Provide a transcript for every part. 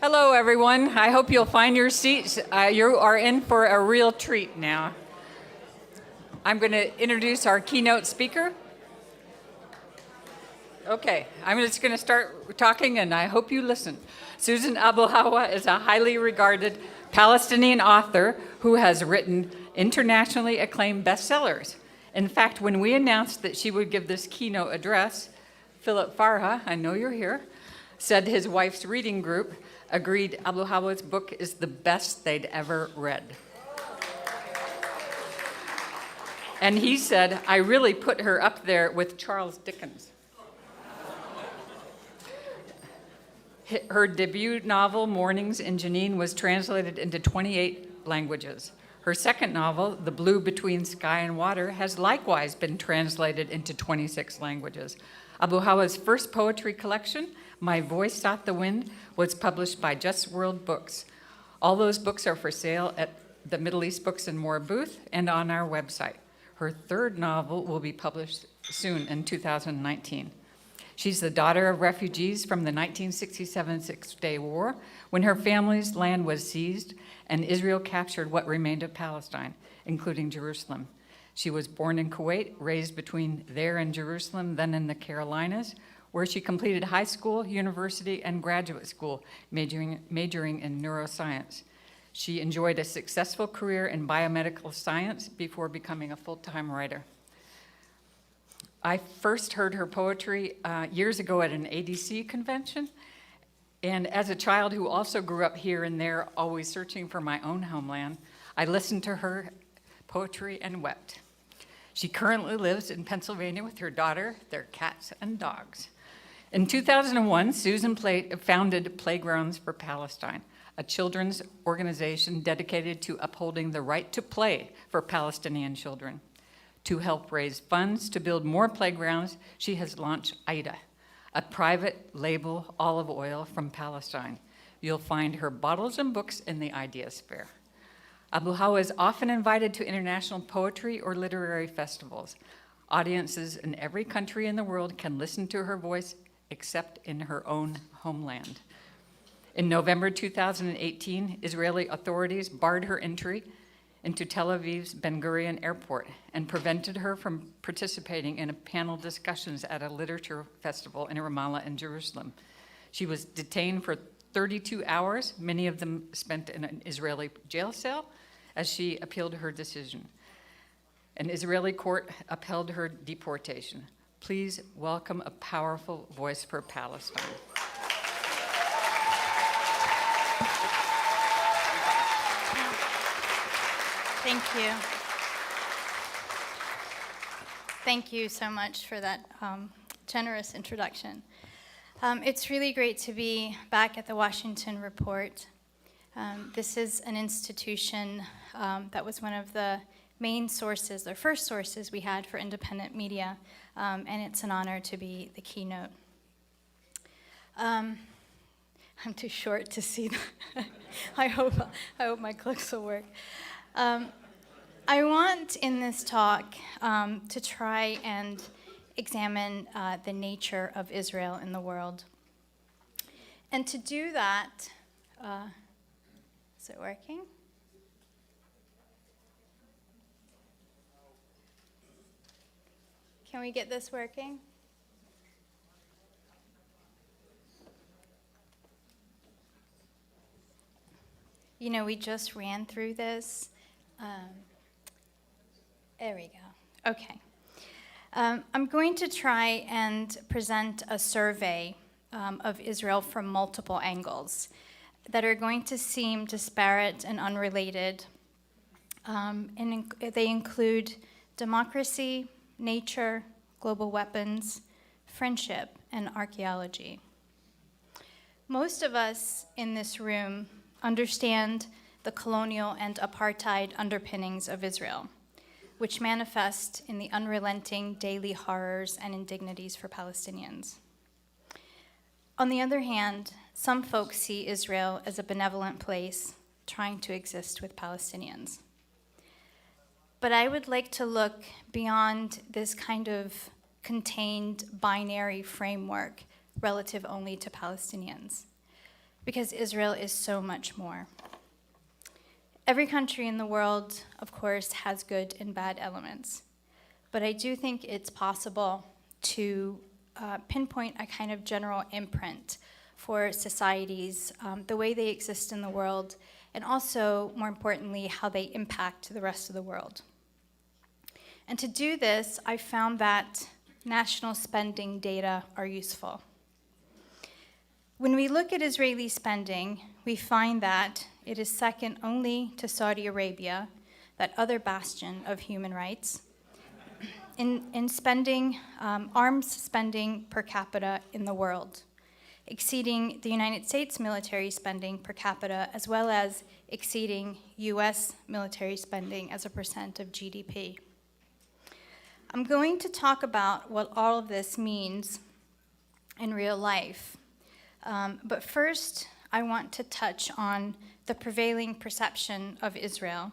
Hello, everyone. I hope you'll find your seats. You are in for a real treat now. I'm going to introduce our keynote speaker. Okay, I'm just going to start talking, and I hope you listen. Susan Abulhawa is a highly regarded Palestinian author who has written internationally acclaimed bestsellers. In fact, when we announced that she would give this keynote address, Philip Farha, I know you're here, said his wife's reading group agreed Abulhawa's book is the best they'd ever read. And he said, I really put her up there with Charles Dickens. Her debut novel, Mornings in Jenin, was translated into 28 languages. Her second novel, The Blue Between Sky and Water, has likewise been translated into 26 languages. Abulhawa's first poetry collection, My Voice Sought the Wind, was published by Just World Books. All those books are for sale at the Middle East Books and More booth and on our website. Her third novel will be published soon in 2019. She's the daughter of refugees from the 1967 Six-Day War, when her family's land was seized and Israel captured what remained of Palestine, including Jerusalem. She was born in Kuwait, raised between there and Jerusalem, then in the Carolinas, where she completed high school, university, and graduate school, majoring in neuroscience. She enjoyed a successful career in biomedical science before becoming a full-time writer. I first heard her poetry years ago at an ADC convention, and as a child who also grew up here and there, always searching for my own homeland, I listened to her poetry and wept. She currently lives in Pennsylvania with her daughter, their cats and dogs. In 2001, Susan founded Playgrounds for Palestine, a children's organization dedicated to upholding the right to play for Palestinian children. To help raise funds to build more playgrounds, she has launched Ida, a private label olive oil from Palestine. You'll find her bottles and books in the Ideas Fair. Abulhawa is often invited to international poetry or literary festivals. Audiences in every country in the world can listen to her voice except in her own homeland. In November 2018, Israeli authorities barred her entry into Tel Aviv's Ben Gurion airport and prevented her from participating in panel discussions at a literature festival in Ramallah and Jerusalem. She was detained for 32 hours, many of them spent in an Israeli jail cell, as she appealed her decision. An Israeli court upheld her deportation. Please welcome a powerful voice for Palestine. Thank you. Thank you so much for that generous introduction. It's really great to be back at the Washington Report. This is an institution that was one of the main sources, or first sources we had for independent media, and it's an honor to be the keynote. I'm too short to see that. I hope my clicks will work. I want in this talk to try and examine the nature of Israel in the world. And to do that, is it working? Can we get this working? You know, we just ran through this. There we go. Okay. I'm going to try and present a survey of Israel from multiple angles that are going to seem disparate and unrelated. And they include democracy, nature, global weapons, friendship, and archaeology. Most of us in this room understand the colonial and apartheid underpinnings of Israel, which manifest in the unrelenting daily horrors and indignities for Palestinians. On the other hand, some folks see Israel as a benevolent place trying to exist with Palestinians. But I would like to look beyond this kind of contained binary framework relative only to Palestinians because Israel is so much more. Every country in the world, of course, has good and bad elements, but I do think it's possible to pinpoint a kind of general imprint for societies, the way they exist in the world, and also, more importantly, how they impact the rest of the world. And to do this, I found that national spending data are useful. When we look at Israeli spending, we find that it is second only to Saudi Arabia, that other bastion of human rights, in spending, arms spending per capita in the world, exceeding the United States military spending per capita, as well as exceeding US military spending as a percent of GDP. I'm going to talk about what all of this means in real life. But first, I want to touch on the prevailing perception of Israel,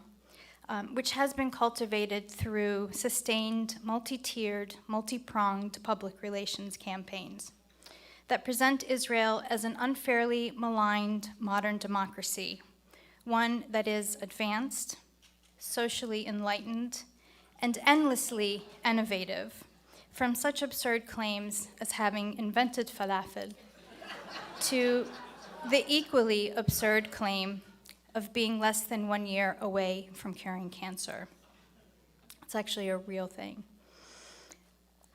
which has been cultivated through sustained, multi-tiered, multi-pronged public relations campaigns that present Israel as an unfairly maligned modern democracy, one that is advanced, socially enlightened, and endlessly innovative, from such absurd claims as having invented falafel to the equally absurd claim of being less than 1 year away from curing cancer. It's actually a real thing.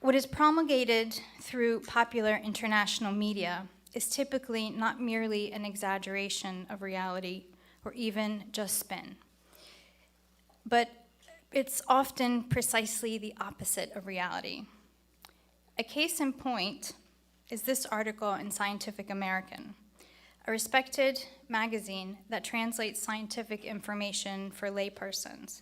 What is promulgated through popular international media is typically not merely an exaggeration of reality or even just spin, but it's often precisely the opposite of reality. A case in point is this article in Scientific American, a respected magazine that translates scientific information for laypersons.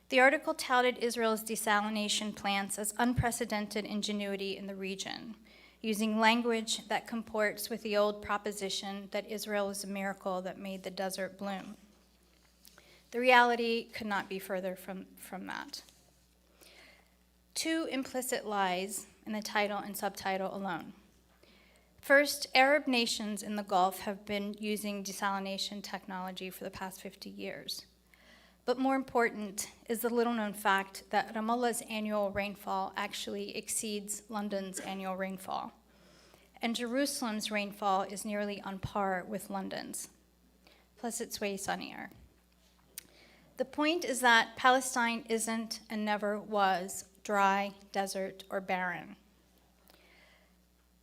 The article touted Israel's desalination plants as unprecedented ingenuity in the region, using language that comports with the old proposition that Israel was a miracle that made the desert bloom. The reality could not be further from that. Two implicit lies in the title and subtitle alone. First, Arab nations in the Gulf have been using desalination technology for the past 50 years. But more important is the little-known fact that Ramallah's annual rainfall actually exceeds London's annual rainfall, and Jerusalem's rainfall is nearly on par with London's. Plus, it's way sunnier. The point is that Palestine isn't and never was dry, desert, or barren.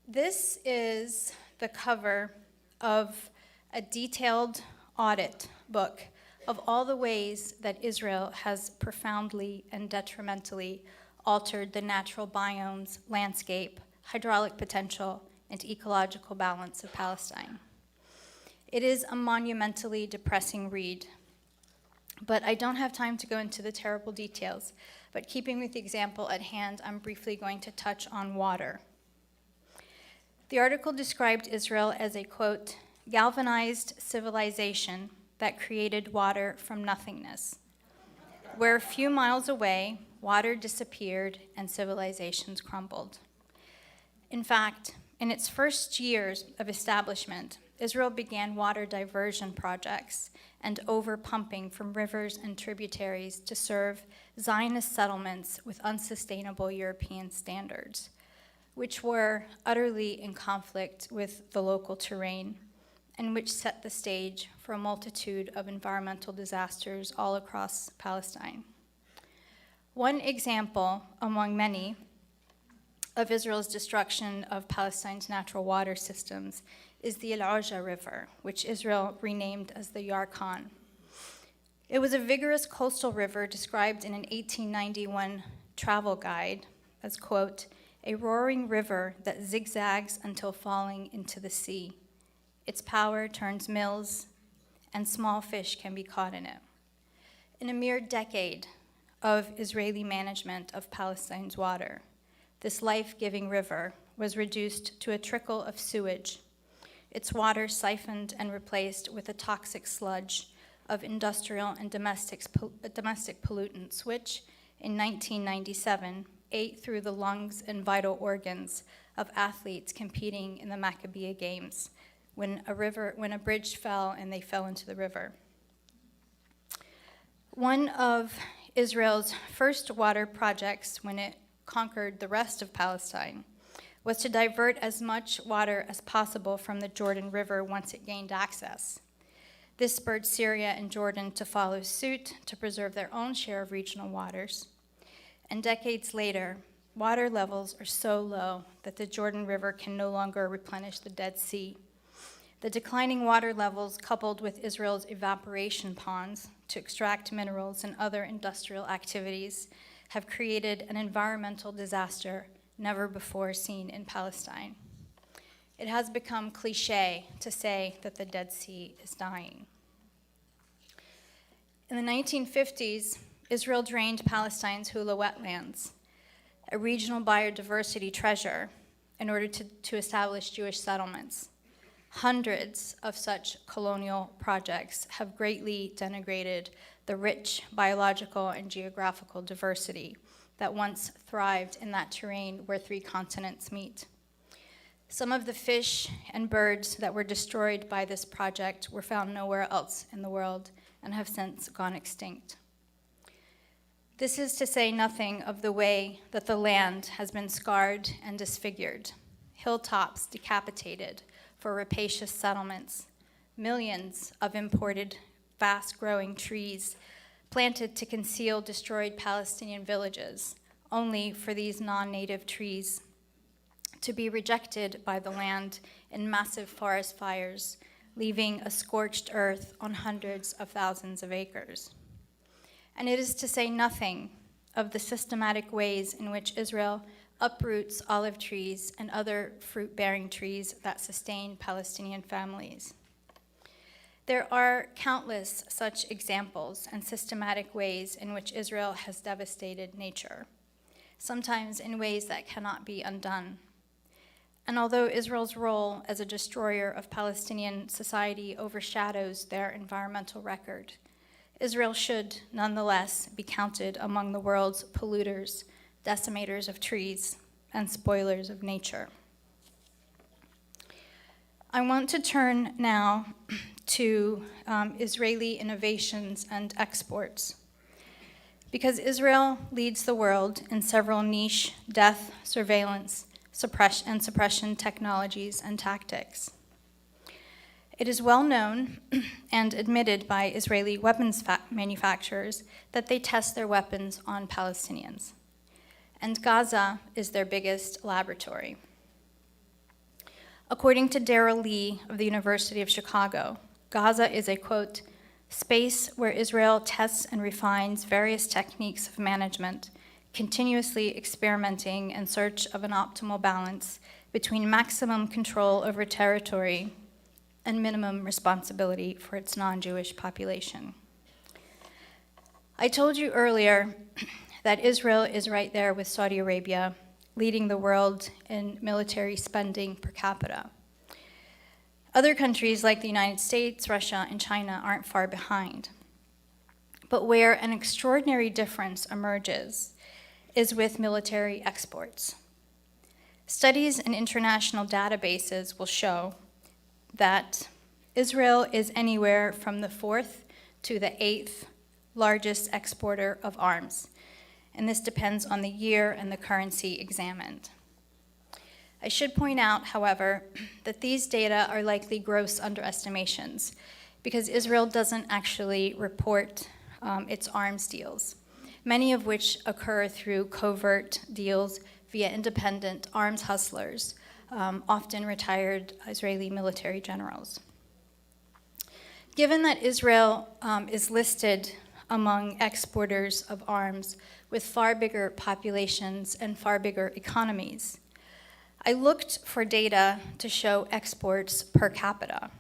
This is the cover of a detailed audit book of all the ways that Israel has profoundly and detrimentally altered the natural biomes, landscape, hydraulic potential, and ecological balance of Palestine. It is a monumentally depressing read, but I don't have time to go into the terrible details. But keeping with the example at hand, I'm briefly going to touch on water. The article described Israel as a, quote, galvanized civilization that created water from nothingness, where a few miles away, water disappeared and civilizations crumbled. In fact, in its first years of establishment, Israel began water diversion projects and overpumping from rivers and tributaries to serve Zionist settlements with unsustainable European standards, which were utterly in conflict with the local terrain and which set the stage for a multitude of environmental disasters all across Palestine. One example among many of Israel's destruction of Palestine's natural water systems is the Al-Auja River, which Israel renamed as the Yarkon. It was a vigorous coastal river described in an 1891 travel guide as, quote, a roaring river that zigzags until falling into the sea. Its power turns mills, and small fish can be caught in it. In a mere decade of Israeli management of Palestine's water, this life-giving river was reduced to a trickle of sewage, its water siphoned and replaced with a toxic sludge of industrial and domestic pollutants, which, in 1997, ate through the lungs and vital organs of athletes competing in the Maccabiah Games, when a bridge fell and they fell into the river. One of Israel's first water projects when it conquered the rest of Palestine was to divert as much water as possible from the Jordan River once it gained access. This spurred Syria and Jordan to follow suit to preserve their own share of regional waters. And decades later, water levels are so low that the Jordan River can no longer replenish the Dead Sea. The declining water levels, coupled with Israel's evaporation ponds to extract minerals and other industrial activities, have created an environmental disaster never before seen in Palestine. It has become cliché to say that the Dead Sea is dying. In the 1950s, Israel drained Palestine's Hula wetlands, a regional biodiversity treasure, in order to establish Jewish settlements. Hundreds of such colonial projects have greatly denigrated the rich biological and geographical diversity that once thrived in that terrain where 3 continents meet. Some of the fish and birds that were destroyed by this project were found nowhere else in the world and have since gone extinct. This is to say nothing of the way that the land has been scarred and disfigured, hilltops decapitated for rapacious settlements, millions of imported fast-growing trees planted to conceal destroyed Palestinian villages, only for these non-native trees to be rejected by the land in massive forest fires, leaving a scorched earth on hundreds of thousands of acres. And it is to say nothing of the systematic ways in which Israel uproots olive trees and other fruit-bearing trees that sustain Palestinian families. There are countless such examples and systematic ways in which Israel has devastated nature, sometimes in ways that cannot be undone. And although Israel's role as a destroyer of Palestinian society overshadows their environmental record, Israel should nonetheless be counted among the world's polluters, decimators of trees, and spoilers of nature. I want to turn now to Israeli innovations and exports, because Israel leads the world in several niche death, surveillance, suppression technologies and tactics. It is well known and admitted by Israeli weapons manufacturers that they test their weapons on Palestinians. And Gaza is their biggest laboratory. According to Darrell Lee of the University of Chicago, Gaza is a, quote, space where Israel tests and refines various techniques of management, continuously experimenting in search of an optimal balance between maximum control over territory and minimum responsibility for its non-Jewish population. I told you earlier that Israel is right there with Saudi Arabia, leading the world in military spending per capita. Other countries like the United States, Russia, and China aren't far behind. But where an extraordinary difference emerges is with military exports. Studies in international databases will show that Israel is anywhere from the 4th to the 8th largest exporter of arms, and this depends on the year and the currency examined. I should point out, however, that these data are likely gross underestimations because Israel doesn't actually report its arms deals, many of which occur through covert deals via independent arms hustlers, often retired Israeli military generals. Given that Israel is listed among exporters of arms with far bigger populations and far bigger economies, I looked for data to show exports per capita,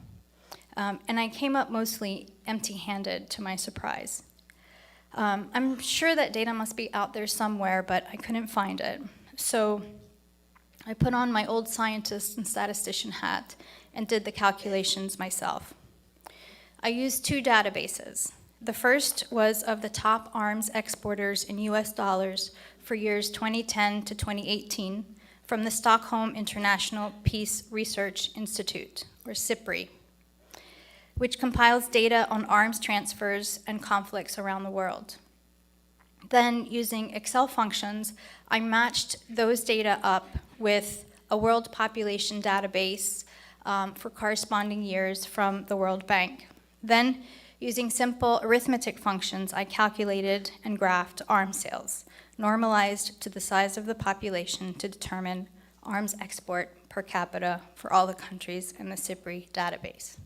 and I came up mostly empty-handed to my surprise. I'm sure that data must be out there somewhere, but I couldn't find it. So I put on my old scientist and statistician hat and did the calculations myself. I used 2 databases. The first was of the top arms exporters in US dollars for years 2010 to 2018 from the Stockholm International Peace Research Institute, or SIPRI, which compiles data on arms transfers and conflicts around the world. Then, using Excel functions, I matched those data up with a world population database for corresponding years from the World Bank. Then, using simple arithmetic functions, I calculated and graphed arms sales, normalized to the size of the population to determine arms export per capita for all the countries in the SIPRI database.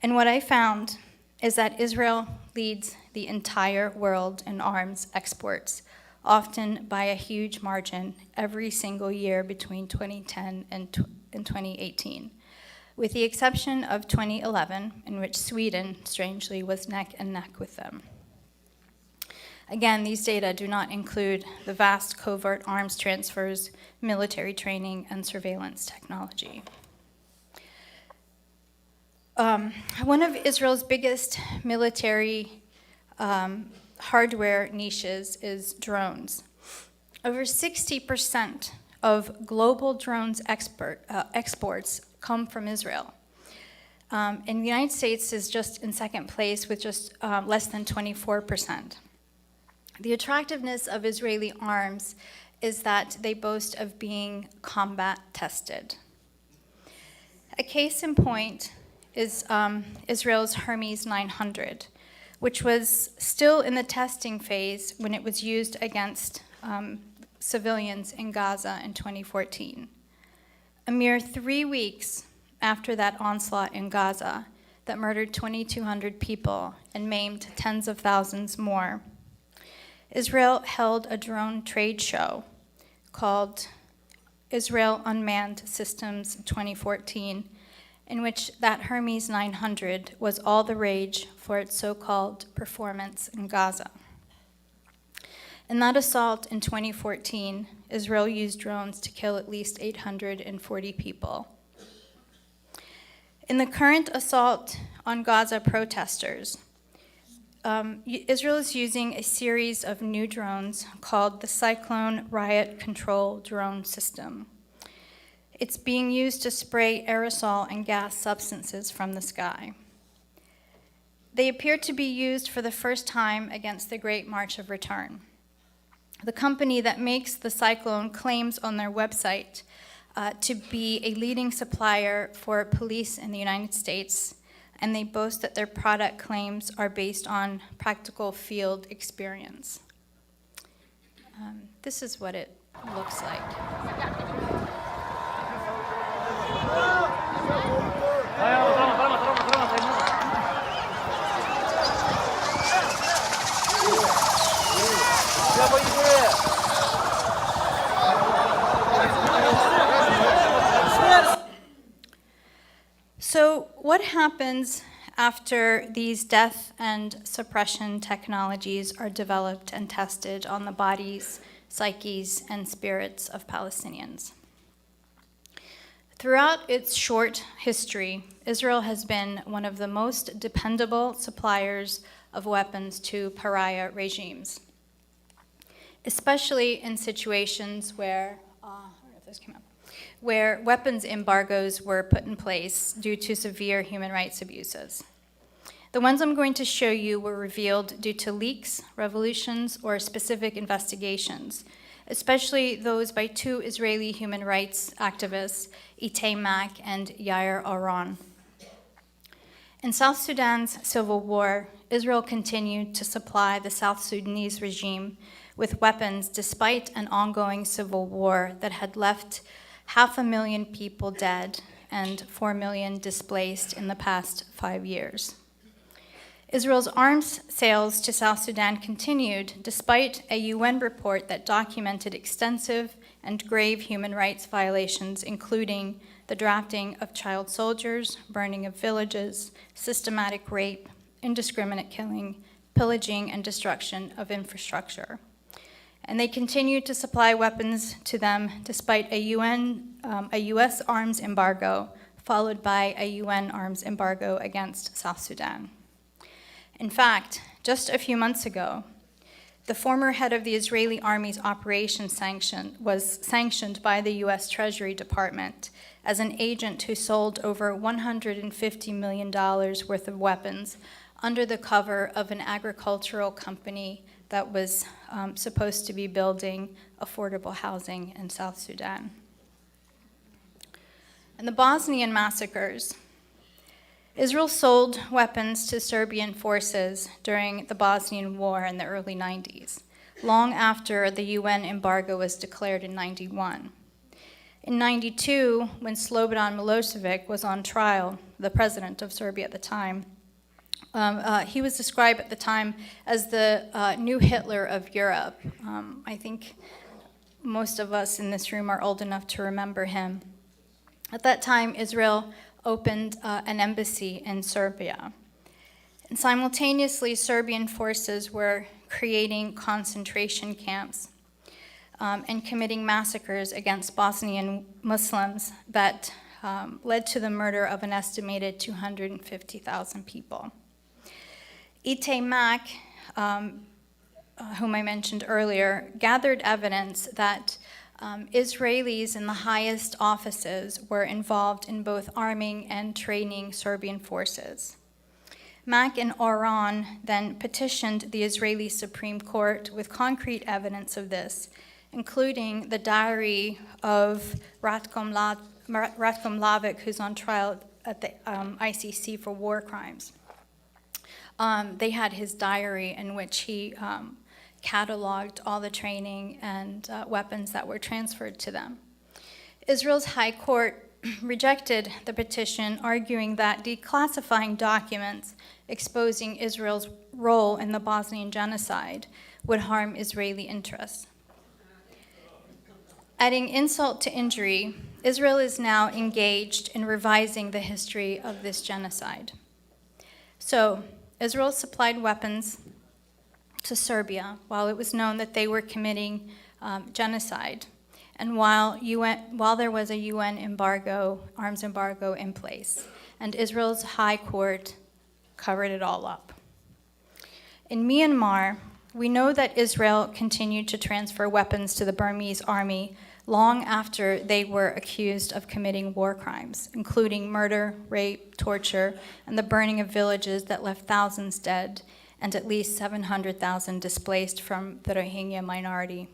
And what I found is that Israel leads the entire world in arms exports, often by a huge margin, every single year between 2010 and 2018, with the exception of 2011, in which Sweden, strangely, was neck and neck with them. Again, these data do not include the vast covert arms transfers, military training, and surveillance technology. One of Israel's biggest military hardware niches is drones. Over 60% of global drones exports come from Israel. And the United States is just in second place with just less than 24%. The attractiveness of Israeli arms is that they boast of being combat tested. A case in point is Israel's Hermes 900, which was still in the testing phase when it was used against civilians in Gaza in 2014. A mere 3 weeks after that onslaught in Gaza that murdered 2,200 people and maimed tens of thousands more, Israel held a drone trade show called Israel Unmanned Systems 2014, in which that Hermes 900 was all the rage for its so-called performance in Gaza. In that assault in 2014, Israel used drones to kill at least 840 people. In the current assault on Gaza protesters, Israel is using a series of new drones called the Cyclone Riot Control Drone System. It's being used to spray aerosol and gas substances from the sky. They appear to be used for the first time against the Great March of Return. The company that makes the Cyclone claims on their website to be a leading supplier for police in the United States, and they boast that their product claims are based on practical field experience. This is what it looks like. So what happens after these death and suppression technologies are developed and tested on the bodies, psyches, and spirits of Palestinians? Throughout its short history, Israel has been one of the most dependable suppliers of weapons to pariah regimes, especially in situations where, where weapons embargoes were put in place due to severe human rights abuses. The ones I'm going to show you were revealed due to leaks, revolutions, or specific investigations, especially those by two Israeli human rights activists, Itay Mack and Yair Aron. In South Sudan's civil war, Israel continued to supply the South Sudanese regime with weapons despite an ongoing civil war that had left 500,000 people dead and 4 million displaced in the past 5 years. Israel's arms sales to South Sudan continued despite a UN report that documented extensive and grave human rights violations, including the drafting of child soldiers, burning of villages, systematic rape, indiscriminate killing, pillaging, and destruction of infrastructure. And they continued to supply weapons to them despite a US arms embargo, followed by a UN arms embargo against South Sudan. In fact, just a few months ago, The former head of the Israeli Army's operation was sanctioned by the U.S. Treasury Department as an agent who sold over $150 million worth of weapons under the cover of an agricultural company that was supposed to be building affordable housing in South Sudan. And the Bosnian massacres. Israel sold weapons to Serbian forces during the Bosnian War in the early 90s, long after the UN embargo was declared in 91. In 92, when Slobodan Milosevic was on trial, the president of Serbia at the time, he was described at the time as the new Hitler of Europe. I think most of us in this room are old enough to remember him. At that time, Israel opened an embassy in Serbia. And simultaneously, Serbian forces were creating concentration camps and committing massacres against Bosnian Muslims that led to the murder of an estimated 250,000 people. Ite Mak, whom I mentioned earlier, gathered evidence that Israelis in the highest offices were involved in both arming and training Serbian forces. Mak and Oran then petitioned the Israeli Supreme Court with concrete evidence of this, including the diary of Ratko Mladic, who's on trial at the ICC for war crimes. They had his diary in which he cataloged all the training and weapons that were transferred to them. Israel's High Court rejected the petition, arguing that declassifying documents exposing Israel's role in the Bosnian genocide would harm Israeli interests. Adding insult to injury, Israel is now engaged in revising the history of this genocide. So, Israel supplied weapons to Serbia while it was known that they were committing genocide, and while there was a UN embargo, arms embargo in place, and Israel's High Court covered it all up. In Myanmar, we know that Israel continued to transfer weapons to the Burmese army long after they were accused of committing war crimes, including murder, rape, torture, and the burning of villages that left thousands dead and at least 700,000 displaced from the Rohingya minority.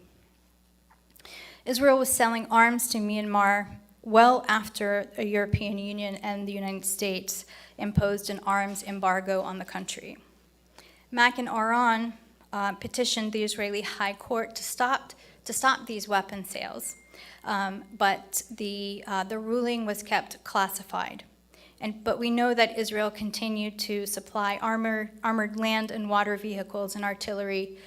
Israel was selling arms to Myanmar well after the European Union and the United States imposed an arms embargo on the country. Mak and Oran petitioned the Israeli High Court to stop these weapon sales, but the ruling was kept classified. But we know that Israel continued to supply armored land and water vehicles and artillery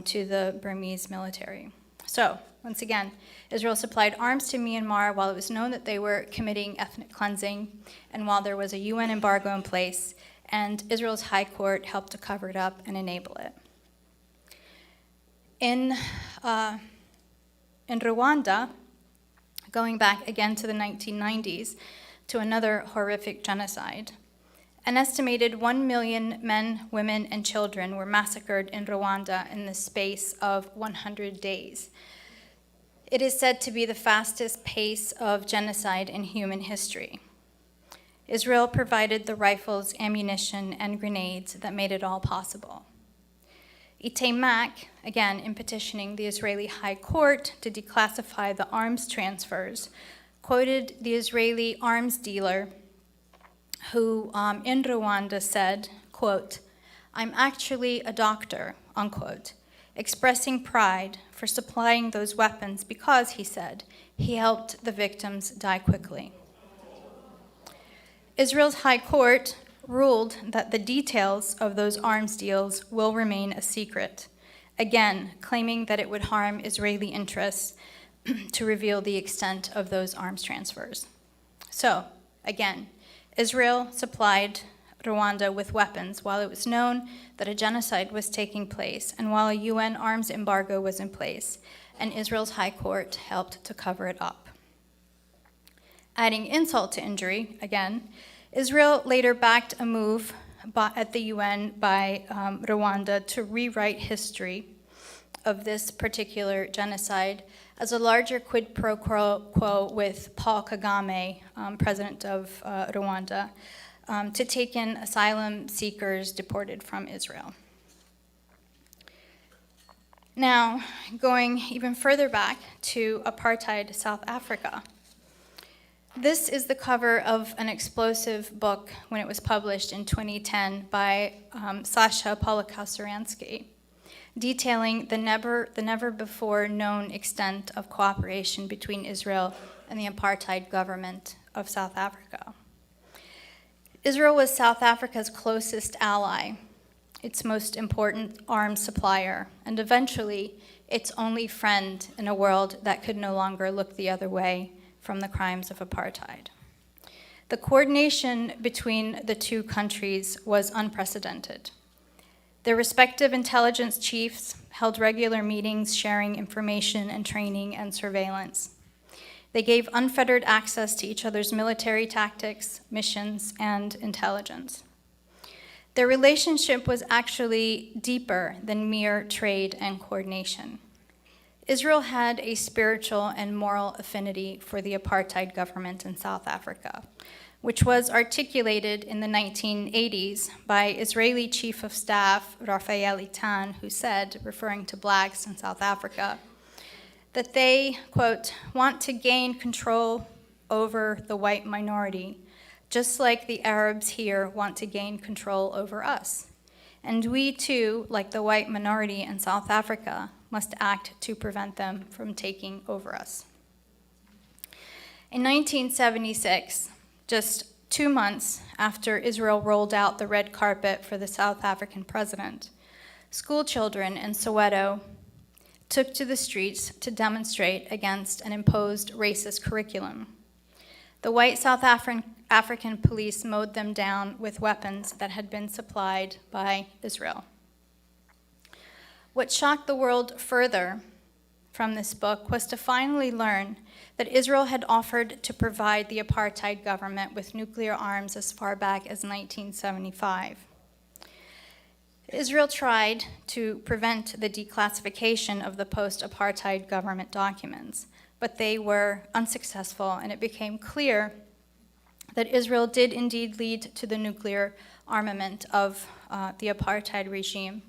to the Burmese military. So, once again, Israel supplied arms to Myanmar while it was known that they were committing ethnic cleansing and while there was a UN embargo in place, and Israel's High Court helped to cover it up and enable it. In Rwanda, going back again to the 1990s, to another horrific genocide. An estimated 1 million men, women, and children were massacred in Rwanda in the space of 100 days. It is said to be the fastest pace of genocide in human history. Israel provided the rifles, ammunition, and grenades that made it all possible. Ite Mak, again in petitioning the Israeli High Court to declassify the arms transfers, quoted the Israeli arms dealer who in Rwanda said, quote, "I'm actually a doctor," unquote, expressing pride for supplying those weapons because, he said, he helped the victims die quickly. Israel's High Court ruled that the details of those arms deals will remain a secret, again, claiming that it would harm Israeli interests to reveal the extent of those arms transfers. So, again, Israel supplied Rwanda with weapons while it was known that a genocide was taking place and while a UN arms embargo was in place, and Israel's High Court helped to cover it up. Adding insult to injury, again, Israel later backed a move at the UN by Rwanda to rewrite history of this particular genocide as a larger quid pro quo with Paul Kagame, president of Rwanda, to take in asylum seekers deported from Israel. Now, going even further back to apartheid South Africa. This is the cover of an explosive book when it was published in 2010 by Sasha Polakasuransky, detailing the never before known extent of cooperation between Israel and the apartheid government of South Africa. Israel was South Africa's closest ally, its most important arms supplier, and eventually its only friend in a world that could no longer look the other way from the crimes of apartheid. The coordination between the two countries was unprecedented. Their respective intelligence chiefs held regular meetings sharing information and training and surveillance. They gave unfettered access to each other's military tactics, missions, and intelligence. Their relationship was actually deeper than mere trade and coordination. Israel had a spiritual and moral affinity for the apartheid government in South Africa, which was articulated in the 1980s by Israeli Chief of Staff Raphael Itan, who said, referring to blacks in South Africa, that they, quote, want to gain control over the white minority, just like the Arabs here want to gain control over us. And we too, like the white minority in South Africa, must act to prevent them from taking over us. In 1976, just 2 months after Israel rolled out the red carpet for the South African president, school children in Soweto took to the streets to demonstrate against an imposed racist curriculum. The white South African police mowed them down with weapons that had been supplied by Israel. What shocked the world further from this book was to finally learn that Israel had offered to provide the apartheid government with nuclear arms as far back as 1975. Israel tried to prevent the declassification of the post-apartheid government documents, but they were unsuccessful, and it became clear that Israel did indeed lead to the nuclear armament of the apartheid regime,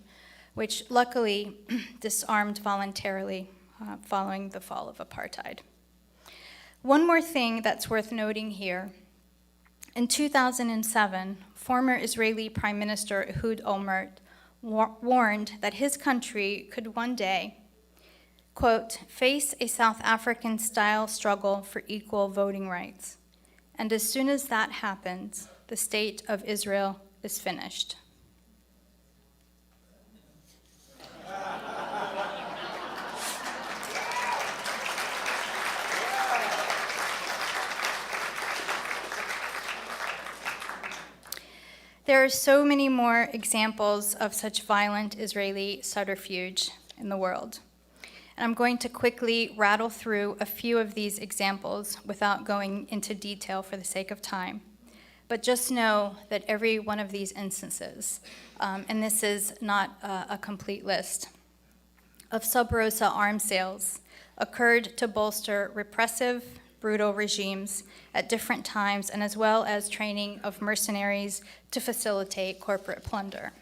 which luckily disarmed voluntarily following the fall of apartheid. One more thing that's worth noting here. In 2007, former Israeli Prime Minister Ehud Olmert warned that his country could one day, quote, face a South African-style struggle for equal voting rights. And as soon as that happens, the state of Israel is finished. There are so many more examples of such violent Israeli subterfuge in the world. And I'm going to quickly rattle through a few of these examples without going into detail for the sake of time. But just know that every one of these instances, and this is not a complete list, of sub-rosa arms sales occurred to bolster repressive, brutal regimes at different times, and as well as training of mercenaries to facilitate corporate plunder.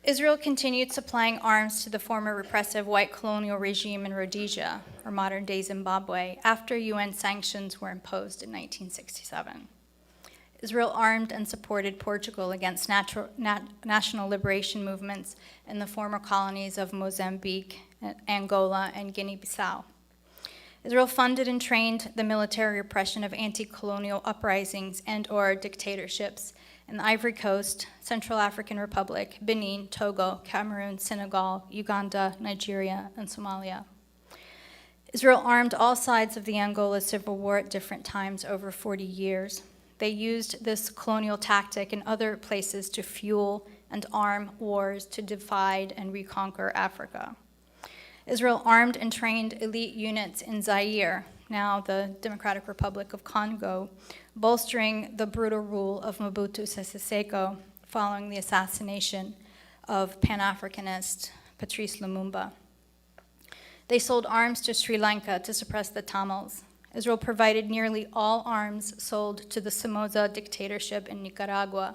Israel continued supplying arms to the former repressive white colonial regime in Rhodesia, or modern-day Zimbabwe, after UN sanctions were imposed in 1967. Israel armed and supported Portugal against national liberation movements in the former colonies of Mozambique, Angola, and Guinea-Bissau. Israel funded and trained the military repression of anti-colonial uprisings and/or dictatorships in the Ivory Coast, Central African Republic, Benin, Togo, Cameroon, Senegal, Uganda, Nigeria, and Somalia. Israel armed all sides of the Angola Civil War at different times over 40 years. They used this colonial tactic in other places to fuel and arm wars to divide and reconquer Africa. Israel armed and trained elite units in Zaire, now the Democratic Republic of Congo, bolstering the brutal rule of Mobutu Sese Seko following the assassination of Pan-Africanist Patrice Lumumba. They sold arms to Sri Lanka to suppress the Tamils. Israel provided nearly all arms sold to the Somoza dictatorship in Nicaragua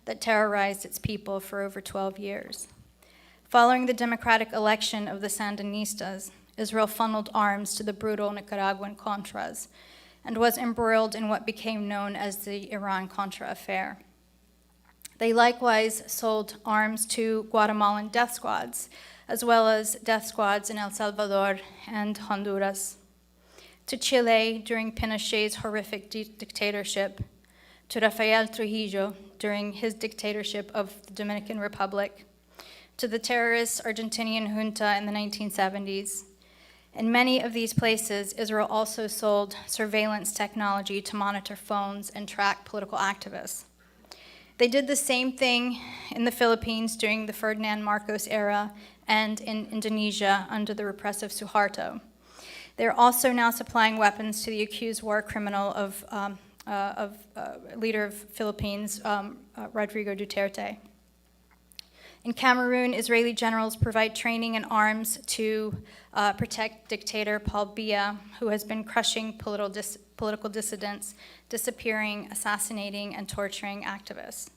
that terrorized its people for over 12 years. Following the democratic election of the Sandinistas, Israel funneled arms to the brutal Nicaraguan Contras and was embroiled in what became known as the Iran-Contra affair. They likewise sold arms to Guatemalan death squads, as well as death squads in El Salvador and Honduras, to Chile during Pinochet's horrific dictatorship, to Rafael Trujillo during his dictatorship of the Dominican Republic, to the terrorist Argentinian junta in the 1970s. In many of these places, Israel also sold surveillance technology to monitor phones and track political activists. They did the same thing in the Philippines during the Ferdinand Marcos era and in Indonesia under the repressive Suharto. They're also now supplying weapons to the accused war criminal of leader of Philippines, Rodrigo Duterte. In Cameroon, Israeli generals provide training and arms to protect dictator Paul Biya, who has been crushing political dissidents, disappearing, assassinating, and torturing activists.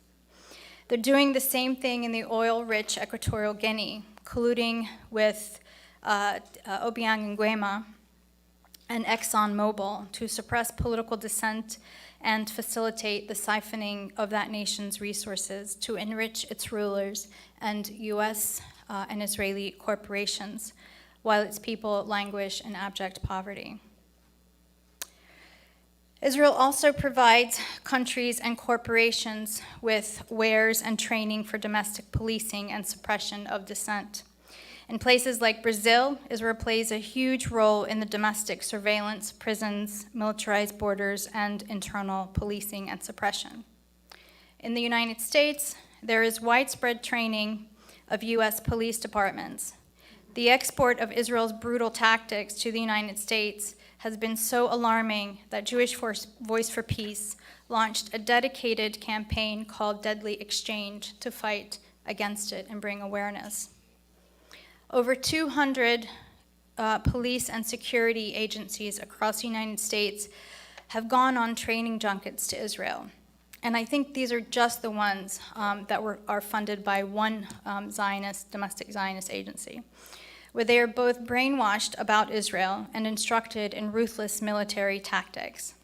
They're doing the same thing in the oil-rich Equatorial Guinea, colluding with Obiang Nguema and ExxonMobil to suppress political dissent and facilitate the siphoning of that nation's resources to enrich its rulers and U.S. And Israeli corporations, while its people languish in abject poverty. Israel also provides countries and corporations with wares and training for domestic policing and suppression of dissent. In places like Brazil, Israel plays a huge role in the domestic surveillance, prisons, militarized borders, and internal policing and suppression. In the United States, there is widespread training of U.S. police departments. The export of Israel's brutal tactics to the United States has been so alarming that Jewish Voice for Peace launched a dedicated campaign called Deadly Exchange to fight against it and bring awareness. Over 200 police and security agencies across the United States have gone on training junkets to Israel. And I think these are just the ones that are funded by one domestic Zionist agency, where they are both brainwashed about Israel and instructed in ruthless military tactics.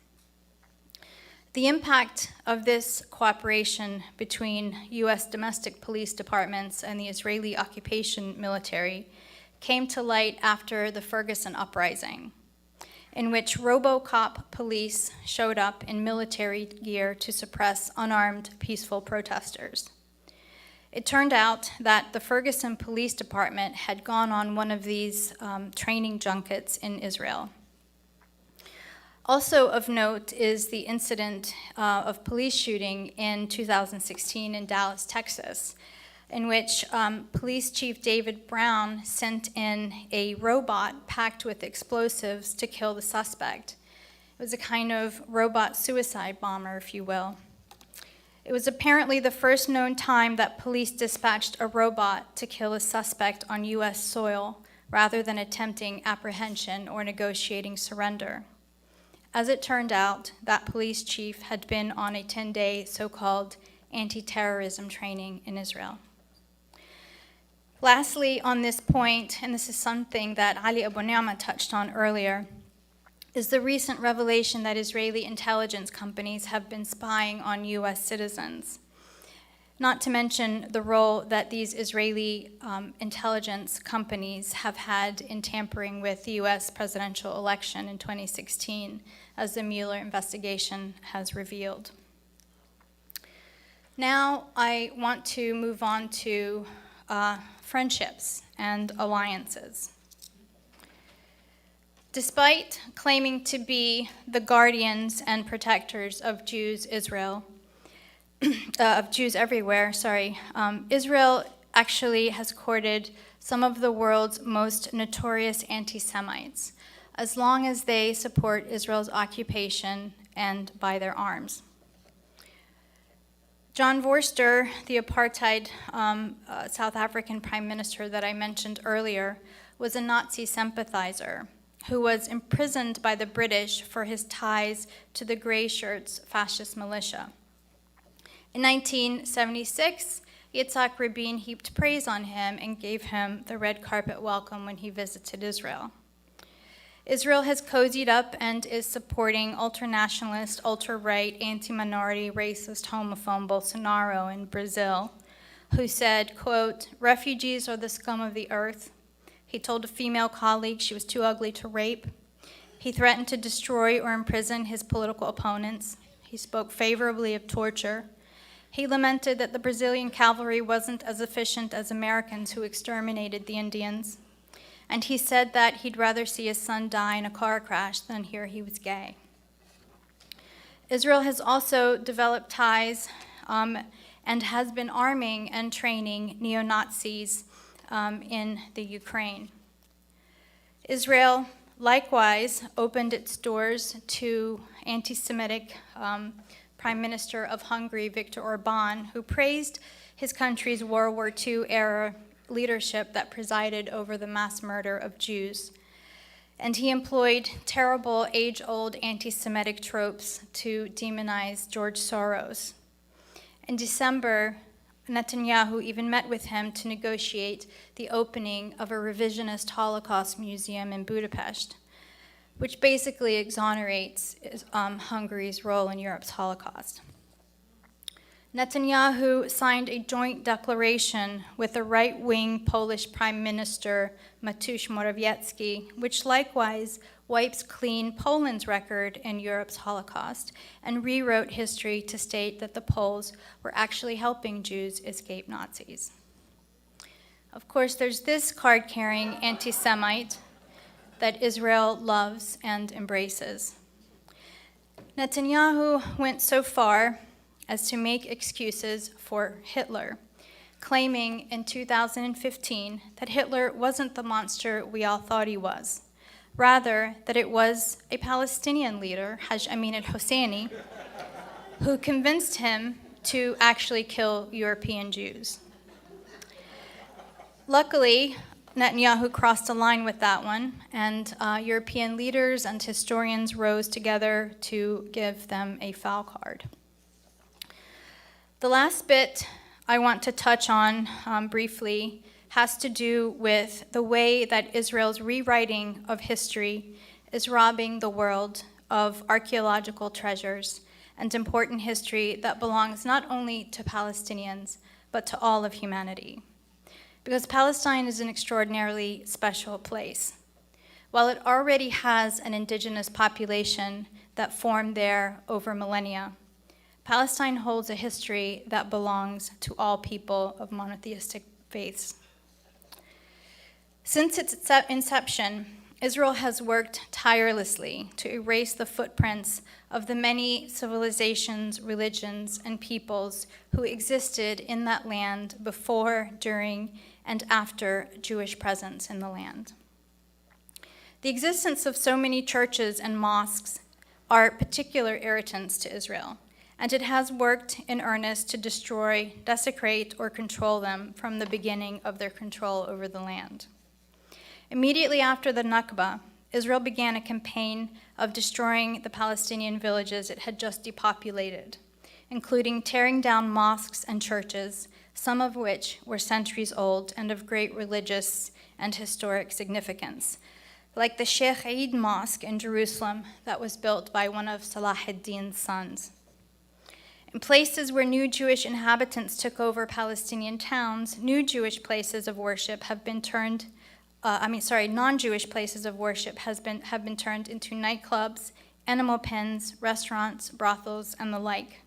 The impact of this cooperation between U.S. domestic police departments and the Israeli occupation military came to light after the Ferguson uprising, in which RoboCop police showed up in military gear to suppress unarmed, peaceful protesters. It turned out that the Ferguson Police Department had gone on one of these training junkets in Israel. Also of note is the incident of police shooting in 2016 in Dallas, Texas, in which Police Chief David Brown sent in a robot packed with explosives to kill the suspect. It was a kind of robot suicide bomber, if you will. It was apparently the first known time that police dispatched a robot to kill a suspect on U.S. soil rather than attempting apprehension or negotiating surrender. As it turned out, that police chief had been on a 10-day so-called anti-terrorism training in Israel. Lastly, on this point, and this is something that Ali Abulhawa touched on earlier, is the recent revelation that Israeli intelligence companies have been spying on U.S. citizens. Not to mention the role that these Israeli intelligence companies have had in tampering with the U.S. presidential election in 2016, as the Mueller investigation has revealed. Now I want to move on to friendships and alliances. Despite claiming to be the guardians and protectors of Jews everywhere, Israel actually has courted some of the world's most notorious anti-Semites, as long as they support Israel's occupation and buy their arms. John Vorster, the apartheid South African prime minister that I mentioned earlier, was a Nazi sympathizer who was imprisoned by the British for his ties to the Grey Shirts fascist militia. In 1976, Yitzhak Rabin heaped praise on him and gave him the red carpet welcome when he visited Israel. Israel has cozied up and is supporting ultranationalist, ultra-right, anti-minority, racist, homophobe Bolsonaro in Brazil, who said, quote, "Refugees are the scum of the earth." He told a female colleague she was too ugly to rape. He threatened to destroy or imprison his political opponents. He spoke favorably of torture. He lamented that the Brazilian cavalry wasn't as efficient as Americans who exterminated the Indians. And he said that he'd rather see his son die in a car crash than hear he was gay. Israel has also developed ties and has been arming and training neo-Nazis in the Ukraine. Israel likewise opened its doors to anti-Semitic Prime Minister of Hungary, Viktor Orban, who praised his country's World War II-era leadership that presided over the mass murder of Jews. And he employed terrible, age-old anti-Semitic tropes to demonize George Soros. In December, Netanyahu even met with him to negotiate the opening of a revisionist Holocaust museum in Budapest, which basically exonerates Hungary's role in Europe's Holocaust. Netanyahu signed a joint declaration with the right-wing Polish Prime Minister Mateusz Morawiecki, which likewise wipes clean Poland's record in Europe's Holocaust and rewrote history to state that the Poles were actually helping Jews escape Nazis. Of course, there's this card-carrying anti-Semite that Israel loves and embraces. Netanyahu went so far as to make excuses for Hitler, claiming in 2015 that Hitler wasn't the monster we all thought he was. Rather, that it was a Palestinian leader, Haj Amin al-Husseini, who convinced him to actually kill European Jews. Luckily, Netanyahu crossed a line with that one, and European leaders and historians rose together to give them a foul card. The last bit I want to touch on briefly has to do with the way that Israel's rewriting of history is robbing the world of archaeological treasures and important history that belongs not only to Palestinians, but to all of humanity. Because Palestine is an extraordinarily special place. While it already has an indigenous population that formed there over millennia, Palestine holds a history that belongs to all people of monotheistic faiths. Since its inception, Israel has worked tirelessly to erase the footprints of the many civilizations, religions, and peoples who existed in that land before, during, and after Jewish presence in the land. The existence of so many churches and mosques are particular irritants to Israel, and it has worked in earnest to destroy, desecrate, or control them from the beginning of their control over the land. Immediately after the Nakba, Israel began a campaign of destroying the Palestinian villages it had just depopulated, including tearing down mosques and churches, some of which were centuries old and of great religious and historic significance, like the Sheikh Eid Mosque in Jerusalem that was built by one of Salah ad-Din's sons. In places where new Jewish inhabitants took over Palestinian towns, non-Jewish places of worship have been turned into nightclubs, animal pens, restaurants, brothels, and the like.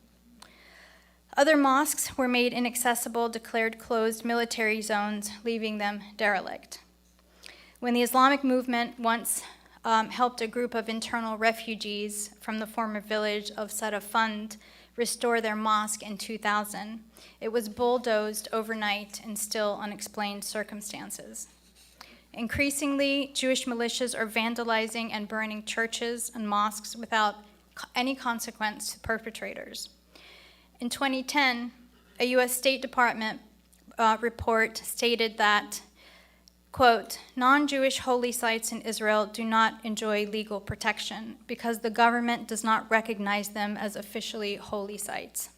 Other mosques were made inaccessible, declared closed military zones, leaving them derelict. When the Islamic movement once helped a group of internal refugees from the former village of Sarafand restore their mosque in 2000, it was bulldozed overnight in still unexplained circumstances. Increasingly, Jewish militias are vandalizing and burning churches and mosques without any consequence to perpetrators. In 2010, a U.S. State Department report stated that, quote, non-Jewish holy sites in Israel do not enjoy legal protection because the government does not recognize them as officially holy sites.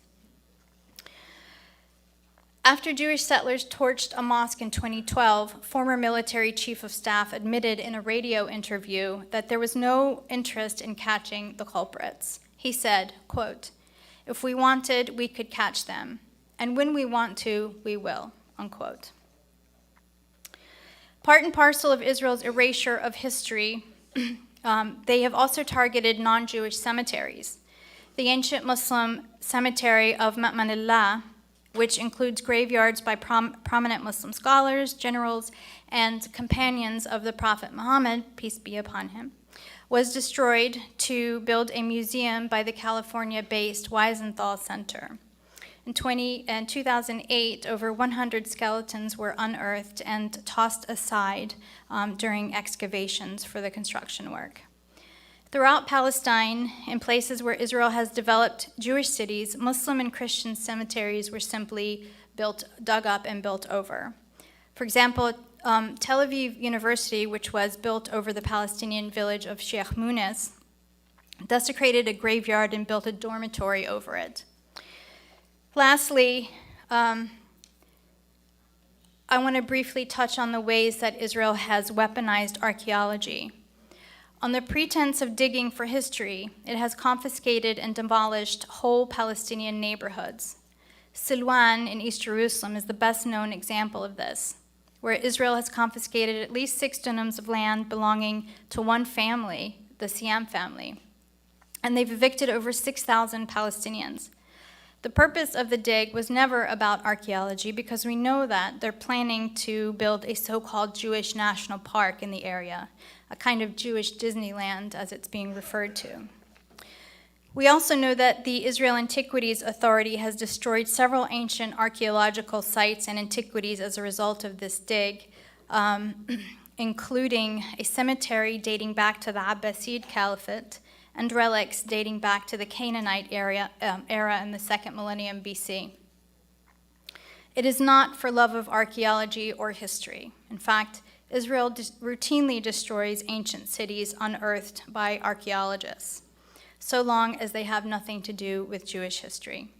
After Jewish settlers torched a mosque in 2012, former military chief of staff admitted in a radio interview that there was no interest in catching the culprits. He said, quote, if we wanted, we could catch them, and when we want to, we will, unquote. Part and parcel of Israel's erasure of history, they have also targeted non-Jewish cemeteries. The ancient Muslim cemetery of Ma'manillah, which includes graveyards by prominent Muslim scholars, generals, and companions of the Prophet Muhammad, peace be upon him, was destroyed to build a museum by the California-based Wiesenthal Center. In 2008, over 100 skeletons were unearthed and tossed aside during excavations for the construction work. Throughout Palestine, in places where Israel has developed Jewish cities, Muslim and Christian cemeteries were simply dug up and built over. For example, Tel Aviv University, which was built over the Palestinian village of Sheikh Munis, desecrated a graveyard and built a dormitory over it. Lastly, I want to briefly touch on the ways that Israel has weaponized archaeology. On the pretense of digging for history, it has confiscated and demolished whole Palestinian neighborhoods. Silwan in East Jerusalem is the best known example of this, where Israel has confiscated at least 6 dunams of land belonging to one family, the Siam family, and they've evicted over 6,000 Palestinians. The purpose of the dig was never about archaeology because we know that they're planning to build a so-called Jewish national park in the area, a kind of Jewish Disneyland as it's being referred to. We also know that the Israel Antiquities Authority has destroyed several ancient archaeological sites and antiquities as a result of this dig, including a cemetery dating back to the Abbasid Caliphate and relics dating back to the Canaanite era in the 2nd millennium BC. It is not for love of archaeology or history. In fact, Israel routinely destroys ancient cities unearthed by archaeologists, so long as they have nothing to do with Jewish history.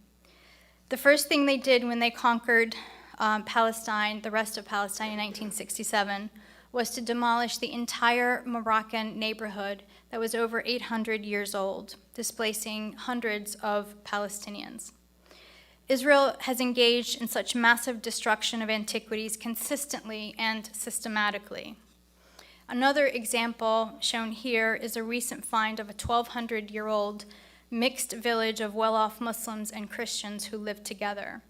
The first thing they did when they conquered Palestine, the rest of Palestine in 1967, was to demolish the entire Moroccan neighborhood that was over 800 years old, displacing hundreds of Palestinians. Israel has engaged in such massive destruction of antiquities consistently and systematically. Another example shown here is a recent find of a 1,200-year-old mixed village of well-off Muslims and Christians who lived together.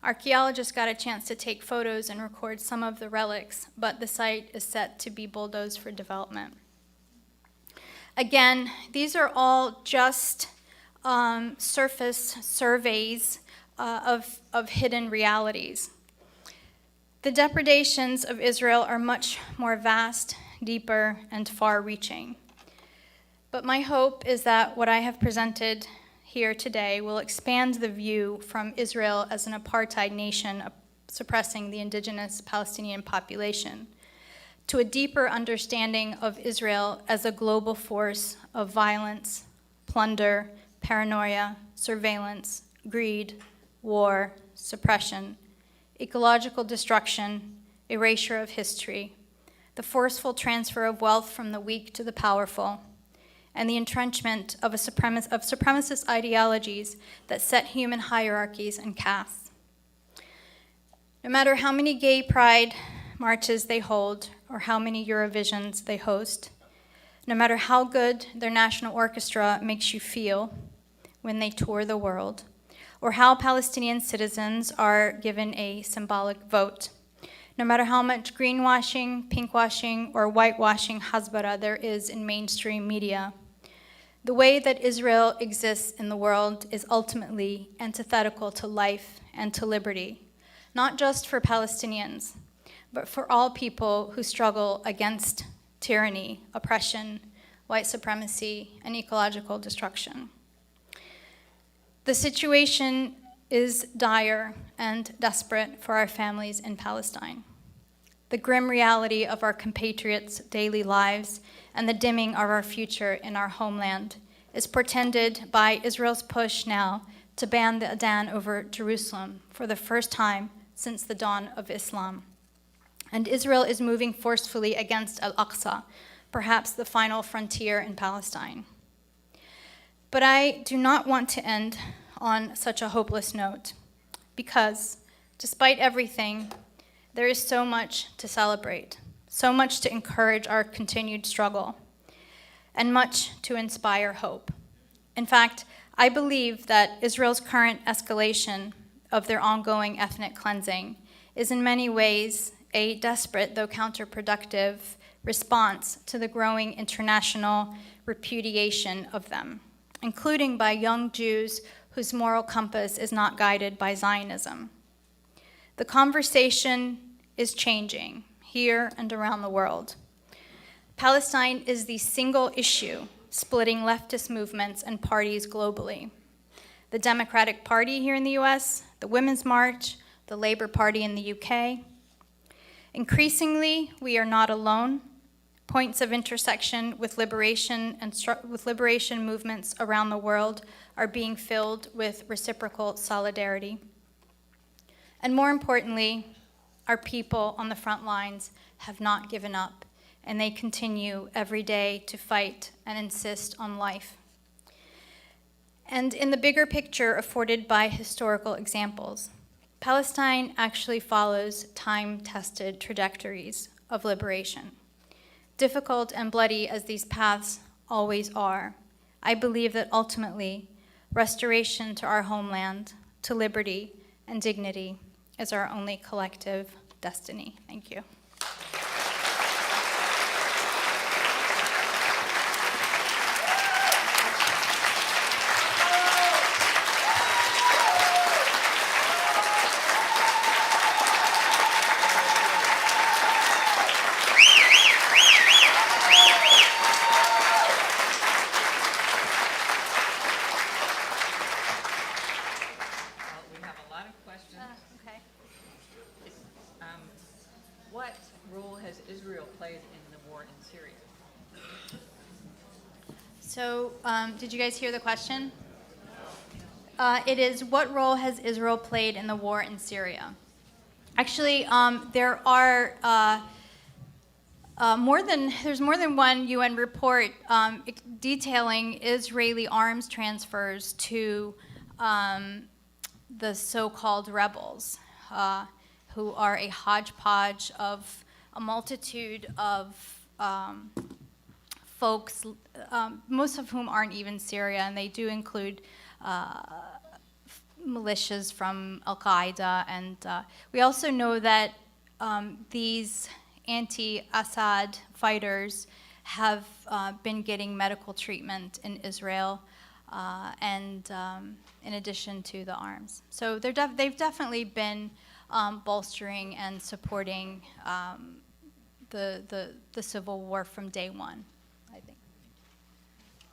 Archaeologists got a chance to take photos and record some of the relics, but the site is set to be bulldozed for development. Again, these are all just surface surveys of hidden realities. The depredations of Israel are much more vast, deeper, and far-reaching. But my hope is that what I have presented here today will expand the view from Israel as an apartheid nation suppressing the indigenous Palestinian population to a deeper understanding of Israel as a global force of violence, plunder, paranoia, surveillance, greed, war, suppression, ecological destruction, erasure of history, the forceful transfer of wealth from the weak to the powerful, and the entrenchment of supremacist ideologies that set human hierarchies and castes. No matter how many gay pride marches they hold or how many Eurovisions they host, no matter how good their national orchestra makes you feel when they tour the world, or how Palestinian citizens are given a symbolic vote, no matter how much greenwashing, pinkwashing, or whitewashing Hasbara there is in mainstream media, the way that Israel exists in the world is ultimately antithetical to life and to liberty, not just for Palestinians, but for all people who struggle against tyranny, oppression, white supremacy, and ecological destruction. The situation is dire and desperate for our families in Palestine. The grim reality of our compatriots' daily lives and the dimming of our future in our homeland is portended by Israel's push now to ban the Adhan over Jerusalem for the first time since the dawn of Islam. And Israel is moving forcefully against Al-Aqsa, perhaps the final frontier in Palestine. But I do not want to end on such a hopeless note, because despite everything, there is so much to celebrate, so much to encourage our continued struggle, and much to inspire hope. In fact, I believe that Israel's current escalation of their ongoing ethnic cleansing is in many ways a desperate, though counterproductive, response to the growing international repudiation of them, including by young Jews whose moral compass is not guided by Zionism. The conversation is changing here and around the world. Palestine is the single issue splitting leftist movements and parties globally. The Democratic Party here in the US, the Women's March, the Labour Party in the UK. Increasingly, we are not alone. Points of intersection with liberation movements around the world are being filled with reciprocal solidarity. And more importantly, our people on the front lines have not given up, and they continue every day to fight and insist on life. And in the bigger picture afforded by historical examples, Palestine actually follows time-tested trajectories of liberation. Difficult and bloody as these paths always are, I believe that ultimately, restoration to our homeland, to liberty and dignity, is our only collective destiny. Thank you. We have a lot of questions. Okay. What role has Israel played in the war in Syria? So, did you guys hear the question? It is, what role has Israel played in the war in Syria? Actually, there are there's more than one UN report detailing Israeli arms transfers to the so-called rebels, who are a hodgepodge of a multitude of folks, most of whom aren't even Syria, and they do include militias from Al-Qaeda. And we also know that these anti-Assad fighters have been getting medical treatment in Israel, and in addition to the arms. So they've definitely been bolstering and supporting the civil war from day one, I think.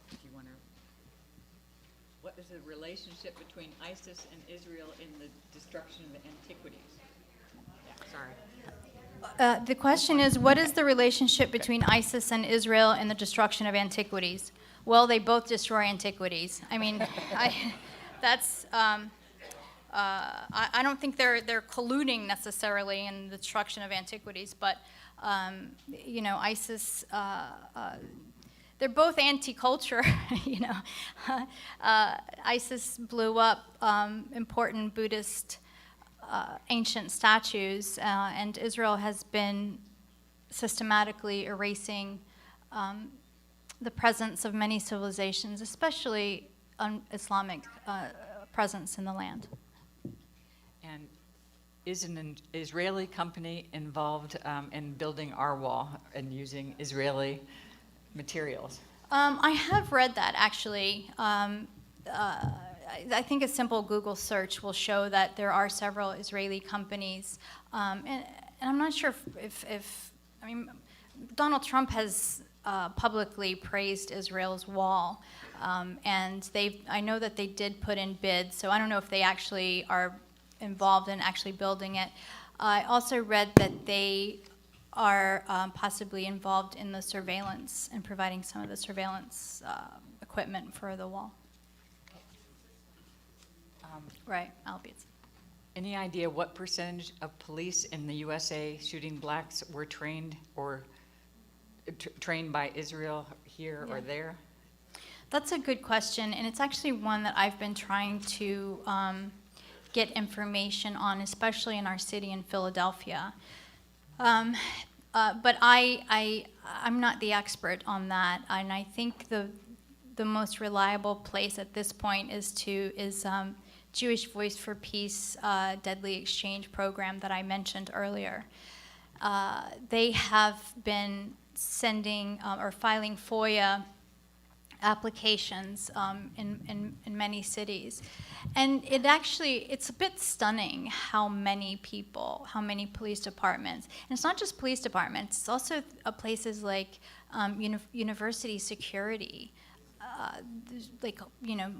Do you want to? What is the relationship between ISIS and Israel in the destruction of the antiquities? Yeah, sorry. The question is, what is the relationship between ISIS and Israel in the destruction of antiquities? Well, they both destroy antiquities. I mean, I don't think they're colluding necessarily in the destruction of antiquities, but you know, ISIS, they're both anti-culture. You know, ISIS blew up important Buddhist ancient statues, and Israel has been systematically erasing the presence of many civilizations, especially Islamic presence in the land. And is an Israeli company involved in building our wall and using Israeli materials? I have read that, actually. I think a simple Google search will show that there are several Israeli companies. And I'm not sure if I mean, Donald Trump has publicly praised Israel's wall. And I know that they did put in bids, so I don't know if they actually are involved in actually building it. I also read that they are possibly involved in the surveillance and providing some of the surveillance equipment for the wall. Right, albeit. Any idea what percentage of police in the USA shooting blacks were trained or trained by Israel here or there? That's a good question, and it's actually one that I've been trying to get information on, especially in our city in Philadelphia. But I'm not the expert on that, and I think the most reliable place at this point is Jewish Voice for Peace Deadly Exchange program that I mentioned earlier. They have been sending or filing FOIA applications in many cities. And it's a bit stunning how many people, how many police departments, and it's not just police departments, it's also places like university security.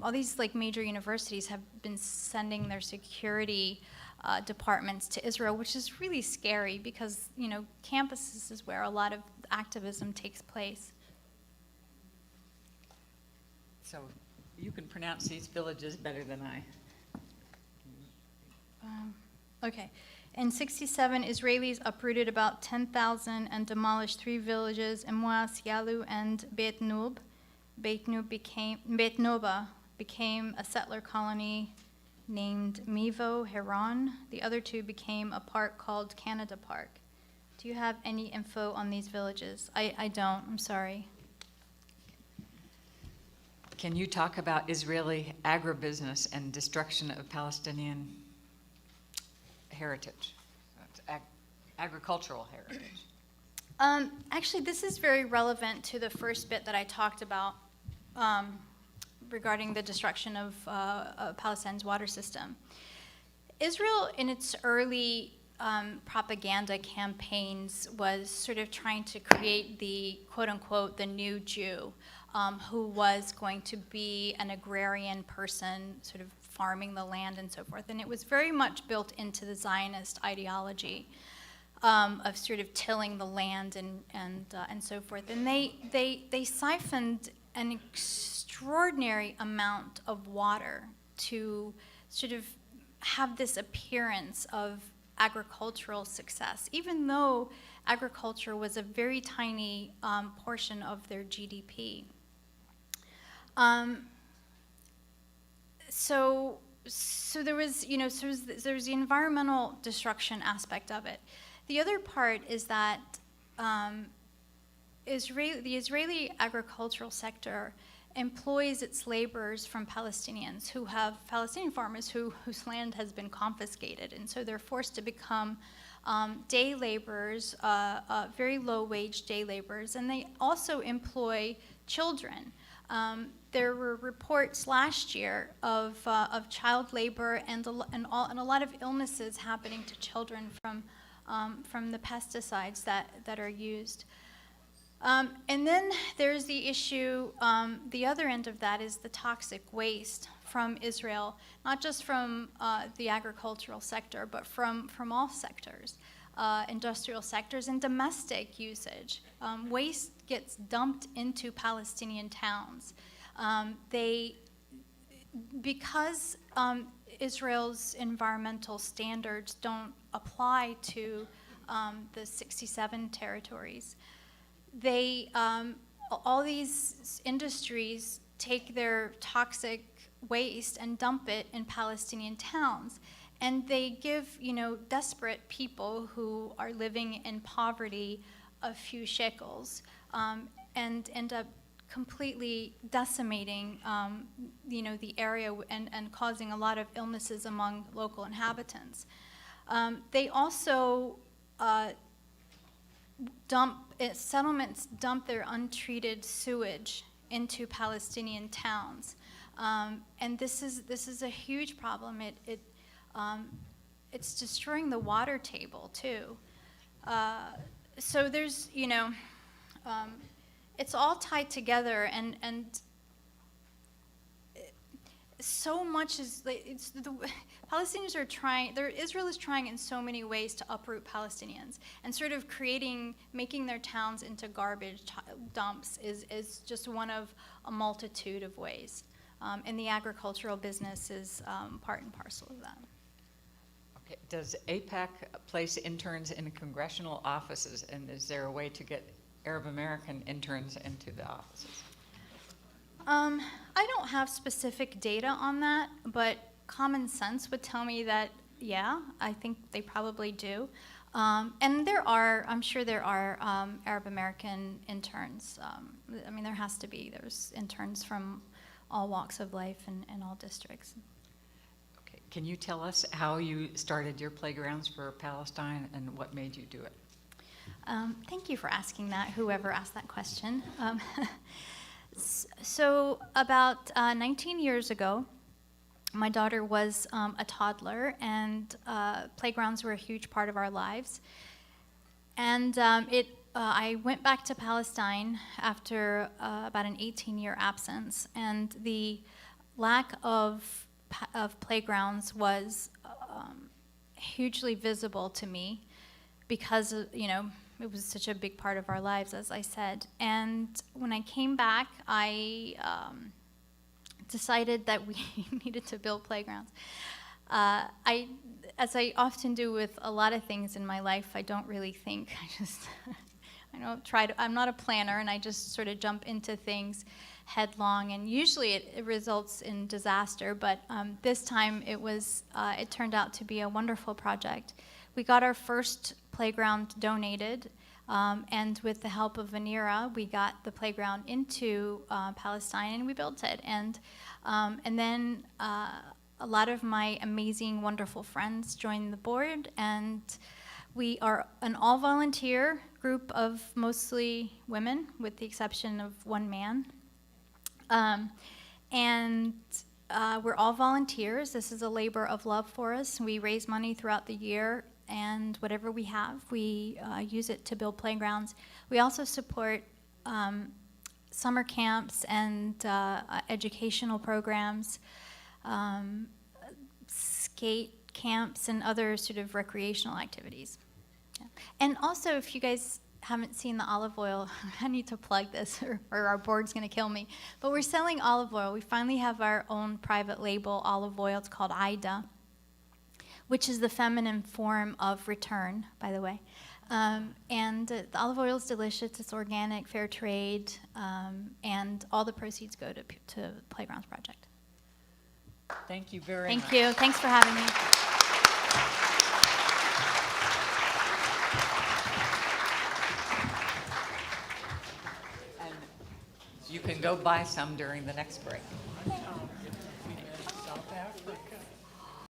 All these major universities have been sending their security departments to Israel, which is really scary because, campuses is where a lot of activism takes place. So you can pronounce these villages better than I. Okay. In 1967, Israelis uprooted about 10,000 and demolished 3 villages, Emwas, Yalu, and Beit Nub. Beit Noba became a settler colony named Mevo Heron. The other 2 became a park called Canada Park. Do you have any info on these villages? I don't. I'm sorry. Can you talk about Israeli agribusiness and destruction of Palestinian heritage, agricultural heritage? Actually, this is very relevant to the first bit that I talked about regarding the destruction of Palestine's water system. Israel, in its early propaganda campaigns, was sort of trying to create the quote-unquote the new Jew, who was going to be an agrarian person, sort of farming the land and so forth. And it was very much built into the Zionist ideology of sort of tilling the land and so forth. And they siphoned an extraordinary amount of water to sort of have this appearance of agricultural success, even though agriculture was a very tiny portion of their GDP. So there was, there's the environmental destruction aspect of it. The other part is that the Israeli agricultural sector employs its laborers from Palestinian farmers whose land has been confiscated, and so they're forced to become day laborers, very low-wage day laborers, and they also employ children. There were reports last year of child labor and a lot of illnesses happening to children from the pesticides that are used. And then there's the issue, the other end of that is the toxic waste from Israel, not just from the agricultural sector, but from all sectors, industrial sectors and domestic usage. Waste gets dumped into Palestinian towns. Because Israel's environmental standards don't apply to the 67 territories, all these industries take their toxic waste and dump it in Palestinian towns. And they give, desperate people who are living in poverty a few shekels and end up completely decimating, the area and causing a lot of illnesses among local inhabitants. They also settlements dump their untreated sewage into Palestinian towns, and this is a huge problem. It's destroying the water table too. So there's, it's all tied together, and so much is Palestinians are trying. Israel is trying in so many ways to uproot Palestinians, and sort of making their towns into garbage dumps is just one of a multitude of ways. And the agricultural business is part and parcel of that. Okay. Does AIPAC place interns in congressional offices, and is there a way to get Arab American interns into the offices? I don't have specific data on that, but common sense would tell me that, yeah, I think they probably do. And I'm sure there are Arab American interns. I mean, there has to be. There's interns from all walks of life and all districts. Okay. Can you tell us how you started your Playgrounds for Palestine and what made you do it? Thank you for asking that, whoever asked that question. So about 19 years ago, my daughter was a toddler, and playgrounds were a huge part of our lives. And I went back to Palestine after about an 18-year absence, and the lack of playgrounds was hugely visible to me because, it was such a big part of our lives, as I said. And when I came back, I decided that we needed to build playgrounds. As I often do with a lot of things in my life, I don't really think. I'm not a planner, and I just sort of jump into things headlong, and usually it results in disaster. But this time it turned out to be a wonderful project. We got our first playground donated, and with the help of Vanira, we got the playground into Palestine, and we built it. And then a lot of my amazing, wonderful friends joined the board, and we are an all-volunteer group of mostly women, with the exception of one man. We're all volunteers. This is a labor of love for us. We raise money throughout the year, and whatever we have, we use it to build playgrounds. We also support summer camps and educational programs, skate camps, and other sort of recreational activities. Yeah. And also, if you guys haven't seen the olive oil, I need to plug this or our board's going to kill me. But we're selling olive oil. We finally have our own private label olive oil. It's called Ida, which is the feminine form of return, by the way. And the olive oil is delicious. It's organic, fair trade, and all the proceeds go to Playgrounds Project. Thank you very much. Thank you. Thanks for having me. And you can go buy some during the next break.